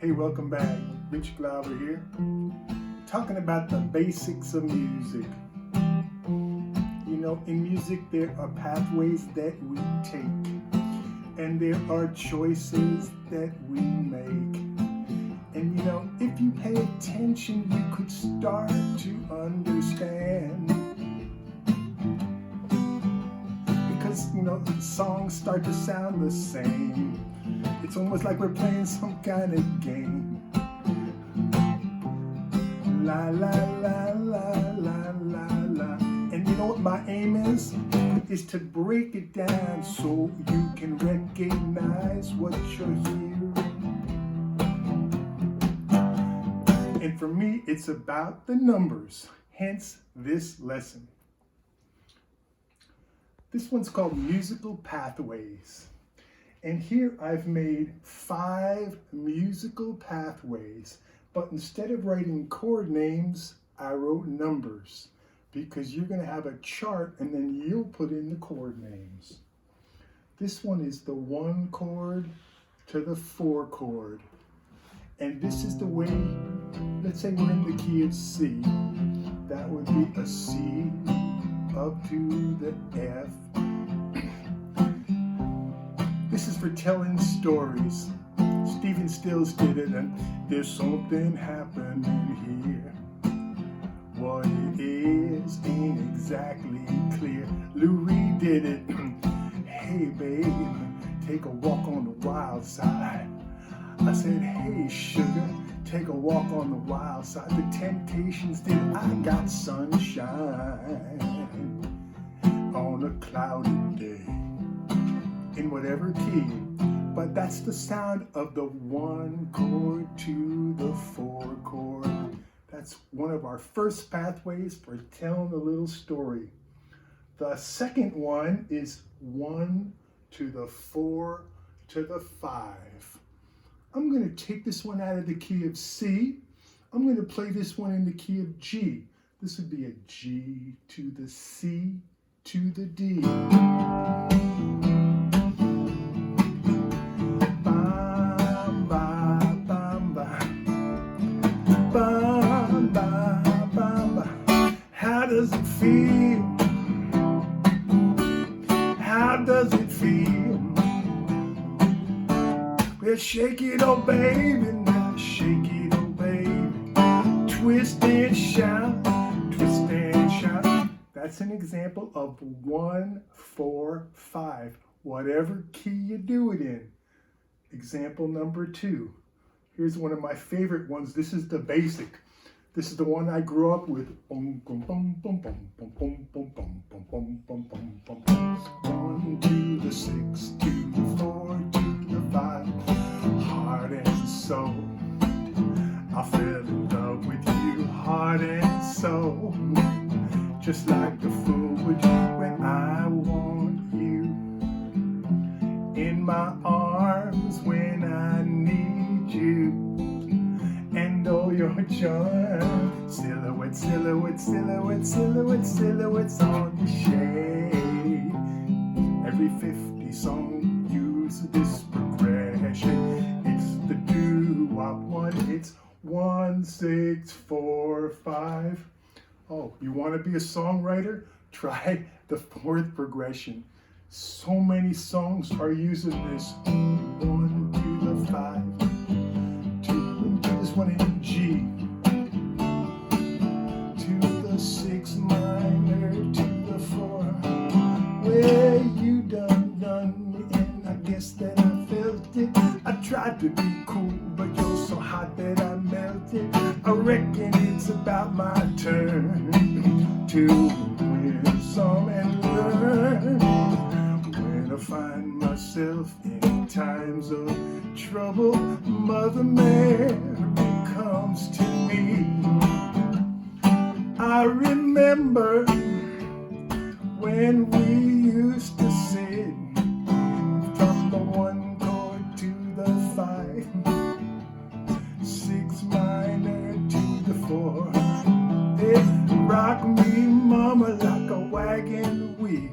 Hey, welcome back. Rich Glauber here, talking about the basics of music. You know, in music there are pathways that we take, and there are choices that we make. And you know, if you pay attention, you could start to understand. Because, you know, the songs start to sound the same. It's almost like we're playing some kind of game. La la la la la la la. And you know what my aim is? Is to break it down so you can recognize what you're hearing. And for me, it's about the numbers, hence this lesson. This one's called Musical Pathways. And here I've made 5 musical pathways, but instead of writing chord names, I wrote numbers, because you're going to have a chart and then you'll put in the chord names. This one is the 1 chord to the 4 chord. And this is the way, let's say we're in the key of C. That would be a C up to the F. This is for telling stories. Stephen Stills did it, and there's something happening here. What it is ain't exactly clear. Lou Reed did it. Hey babe, take a walk on the wild side. I said, hey sugar, take a walk on the wild side. The Temptations did I Got Sunshine on a cloudy day. In whatever key, but that's the sound of the 1 chord to the 4 chord. That's one of our first pathways for telling a little story. The second one is 1 to the 4 to the 5. I'm going to take this one out of the key of C. I'm going to play this one in the key of G. This would be a G to the C to the D. How does it feel? How does it feel? Well, shake it, oh baby, now shake it, oh baby. Twist and shout, twist and shout. That's an example of 1, 4, 5. Whatever key you do it in. Example number 2. Here's one of my favorite ones. This is the basic. This is the one I grew up with. 1 to the 6 to the 4 to the 5. Heart and soul. I fell in love with you, heart and soul. Just like the fool would do when I want you in my arms when I need you. And oh, your charm, silhouette, silhouette, silhouette, silhouette, silhouettes on the shade. Every 50 song use this progression. It's the doo-wop one. It's 1, 6, 4, 5. Oh, you want to be a songwriter? Try the 4th progression. So many songs are using this 1 to the 5. This one in G to the 6 minor to the 4. Where you done me, and I guess that I felt it. I tried to be cool, but you're so hot that I melted. I reckon it's about my turn to win some and learn. When I find myself in times of trouble, Mother Mary comes to me. I remember when we used to sit from the 1 chord to the 5, 6 minor to the 4. It rock me, mama, like a wagon wheel.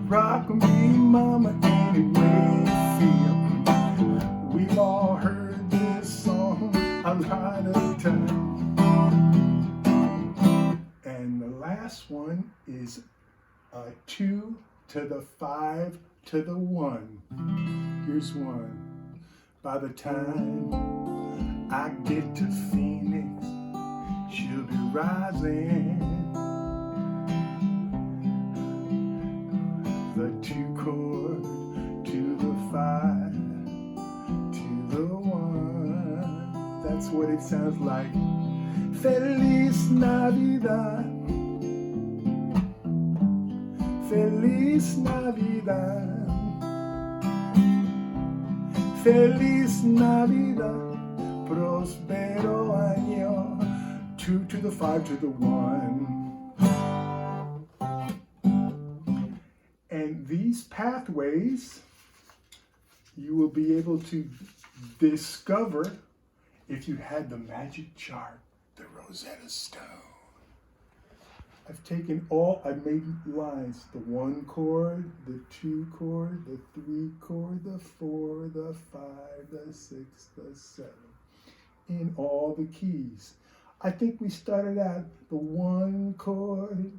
Rock me, mama, any way you feel. We've all heard this song 1 is a 2 to the 5 to the 1. Here's 1. By the time I get to Phoenix, she'll be rising. The 2 chord to the 5 to the 1. That's what it sounds like. Feliz Navidad. Feliz Navidad. Feliz Navidad. Prospero año. 2 to the 5 to the 1. And these pathways you will be able to discover if you had the magic chart, the Rosetta Stone. I've made lines, the 1 chord, the 2 chord, the 3 chord, the 4, the 5, the 6, the 7, in all the keys. I think we started out the 1 chord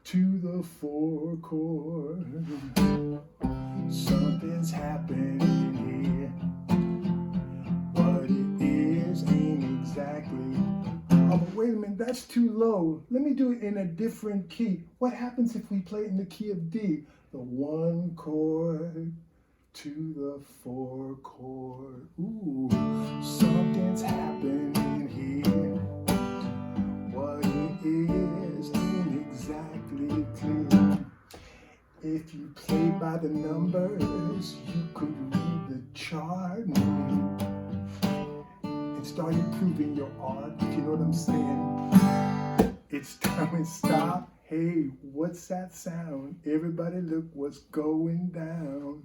to the 4 chord. Something's happening here. What it is ain't exactly. Oh, but wait a minute, that's too low. Let me do it in a different key. What happens if we play it in the key of D? The 1 chord to the 4 chord. Ooh, something's happening here. What it is ain't exactly clear. If you play by the numbers, you could read the chart and start improving your art, if you know what I'm saying. It's time to stop. Hey, what's that sound? Everybody look what's going down.